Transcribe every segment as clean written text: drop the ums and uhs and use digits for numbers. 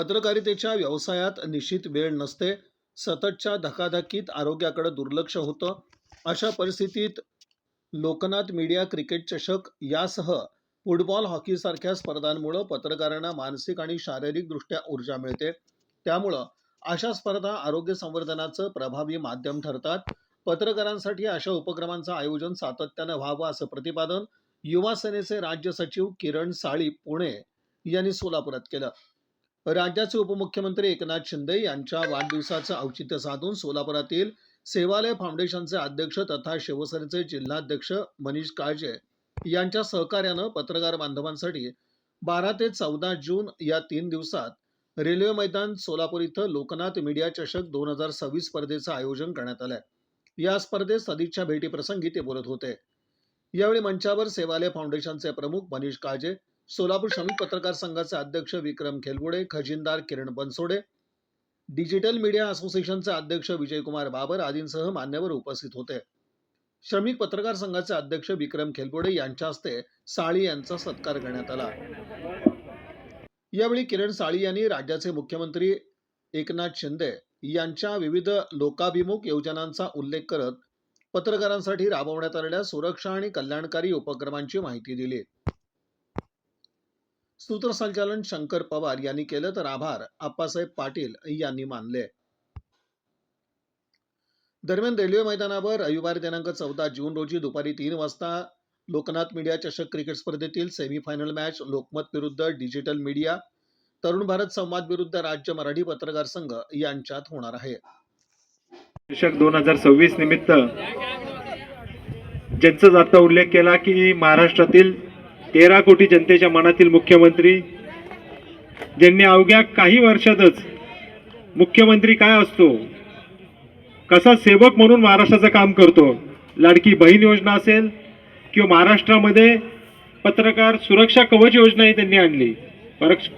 पत्रकारितेच्या व्यवसायात निश्चित वेळ नसते. सततच्या धकाधकीत आरोग्याकडे दुर्लक्ष होतं. अशा परिस्थितीत लोकनाथ मीडिया क्रिकेट चषक यासह फुटबॉल, हॉकीसारख्या स्पर्धांमुळे पत्रकारांना मानसिक आणि शारीरिकदृष्ट्या ऊर्जा मिळते. त्यामुळं अशा स्पर्धा आरोग्य संवर्धनाचं प्रभावी माध्यम ठरतात. पत्रकारांसाठी अशा उपक्रमांचं आयोजन सातत्यानं व्हावं असं प्रतिपादन युवा सेनेचे राज्य सचिव किरण साळी पुणे यांनी सोलापुरात केलं. राज्याचे उपमुख्यमंत्री एकनाथ शिंदे यांच्या वाढदिवसाचं औचित्य साधून सोलापुरातील सेवालय फाउंडेशनचे अध्यक्ष तथा शिवसेनेचे जिल्हाध्यक्ष मनीष काळजे यांच्या सहकार्यानं पत्रकार बांधवांसाठी 12 ते 14 जून या 3 दिवसात रेल्वे मैदान सोलापूर इथं लोकनाथ मीडिया चषक 2026 स्पर्धेचं आयोजन करण्यात आलंय. या स्पर्धेत सदिच्छा भेटीप्रसंगी ते बोलत होते. यावेळी मंचावर सेवालय फाउंडेशनचे प्रमुख मनीष काळजे, सोलापूर श्रमिक पत्रकार संघाचे अध्यक्ष विक्रम खेलगुडे, खजिनदार किरण बनसोडे, डिजिटल मीडिया असोसिएशनचे अध्यक्ष विजयकुमार बाबर आदींसह मान्यवर उपस्थित होते. श्रमिक पत्रकार संघाचे अध्यक्ष विक्रम खेलगुडे यांच्या हस्ते साळी यांचा सत्कार करण्यात आला. यावेळी किरण साळी यांनी राज्याचे मुख्यमंत्री एकनाथ शिंदे यांच्या विविध लोकाभिमुख योजनांचा उल्लेख करत पत्रकारांसाठी राबवण्यात आलेल्या सुरक्षा आणि कल्याणकारी उपक्रमांची माहिती दिली. सूत्रसंचालन शंकर पवार यांनी केलं तर आभार आप्पासाहेब पाटील यांनी मानले. दरम्यान रेल्वे मैदानावर रविवार दिनांक 14 जून रोजी दुपारी 3 वाजता लोकनाथ मीडिया चषक क्रिकेट स्पर्धेतील सेमीफायनल मॅच लोकमत विरुद्ध डिजिटल मीडिया, तरुण भारत संवाद विरुद्ध राज्य मराठी पत्रकार संघ यांच्यात होणार आहे. चषक 2026 निमित्त ज्यांचा आता उल्लेख केला की महाराष्ट्रातील 13 कोटी जनतेच्या मनातील मुख्यमंत्री, ज्यांनी अवघ्या काही वर्षातच मुख्यमंत्री काय असतो, कसा सेवक म्हणून महाराष्ट्राचं काम करतो, लाडकी बहीण योजना असेल किंवा महाराष्ट्रामध्ये पत्रकार सुरक्षा कवच योजनाही त्यांनी आणली.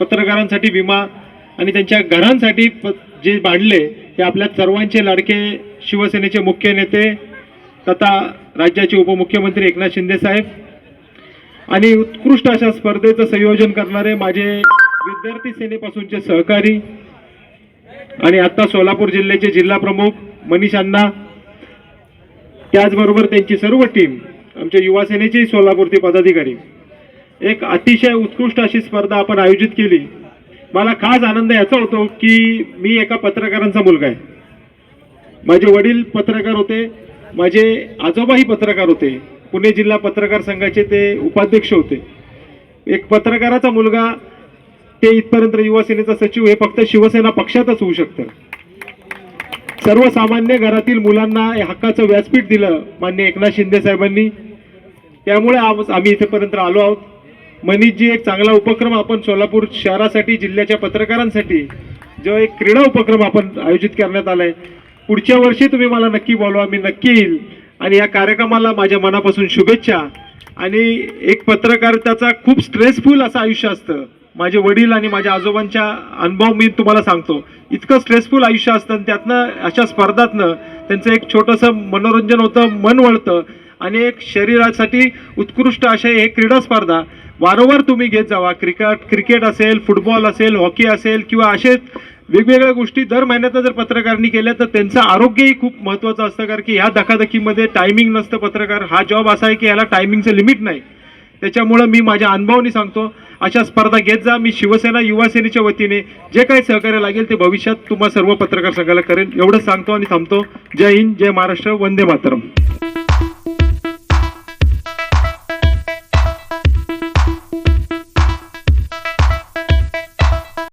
पत्रकारांसाठी विमा आणि त्यांच्या घरांसाठी जे बांधले ते आपल्या सर्वांचे लाडके शिवसेनेचे मुख्य नेते तथा राज्याचे उपमुख्यमंत्री एकनाथ शिंदे साहेब आणि उत्कृष्ट अशा स्पर्धेचं संयोजन करणारे माझे विद्यार्थी सेनेपासूनचे सहकारी आणि आता सोलापूर जिल्ह्याचे जिल्हा प्रमुख मनीष अण्णा, त्याचबरोबर त्यांची सर्व टीम, आमच्या युवा सेनेचे सोलापूरचे पदाधिकारी, एक अतिशय उत्कृष्ट अशी स्पर्धा आपण आयोजित केली. मला खास आनंद याचा होतो की मी एका पत्रकारांचा मुलगा आहे. माझे वडील पत्रकार होते, माझे आजोबाही पत्रकार होते, पुणे जिल्हा पत्रकार संघाचे ते उपाध्यक्ष होते. एक पत्रकाराचा मुलगा ते इथपर्यंत युवा सेनेचा सचिव हे फक्त शिवसेना पक्षातच होऊ शकतं. सर्वसामान्य घरातील मुलांना हक्काचं व्यासपीठ दिलं माननीय एकनाथ शिंदे साहेबांनी. त्यामुळे आम्ही इथेपर्यंत आलो आहोत. मनीषजी, एक चांगला उपक्रम आपण सोलापूर शहरासाठी, जिल्ह्याच्या पत्रकारांसाठी जो एक क्रीडा उपक्रम आपण आयोजित करण्यात आलाय, पुढच्या वर्षी तुम्ही मला नक्की बोलवा, मी नक्की येईल. आणि या कार्यक्रमाला माझ्या मनापासून शुभेच्छा. आणि एक पत्रकारिताचा खूप स्ट्रेसफुल असं आयुष्य असतं. माझे वडील आणि माझ्या आजोबांच्या अनुभव मी तुम्हाला सांगतो, इतकं स्ट्रेसफुल आयुष्य असतं. त्यातनं अशा स्पर्धातनं त्यांचं एक छोटंसं मनोरंजन होतं, मन वळतं आणि एक शरीरासाठी उत्कृष्ट अशा हे क्रीडा स्पर्धा वारंवार तुम्ही घेत जावा. क्रिकेट असेल, फुटबॉल असेल, हॉकी असेल किंवा असे वेगवेगळ्या गोष्टी दर महिन्यात जर पत्रकारांनी केल्या तर त्यांचं आरोग्यही खूप महत्त्वाचं असतं. कारण की ह्या धकाधकीमध्ये टायमिंग नसतं. पत्रकार हा जॉब असा आहे की ह्याला टायमिंगचं लिमिट नाही. त्याच्यामुळं मी माझ्या अनुभवाने सांगतो, अशा स्पर्धा घेत जा. मी शिवसेना युवा सेनेच्या वतीने जे काही सहकार्य लागेल ते भविष्यात तुम्हा सर्व पत्रकार संघाला करेल, एवढंच सांगतो आणि थांबतो. जय हिंद, जय महाराष्ट्र, वंदे मातरम.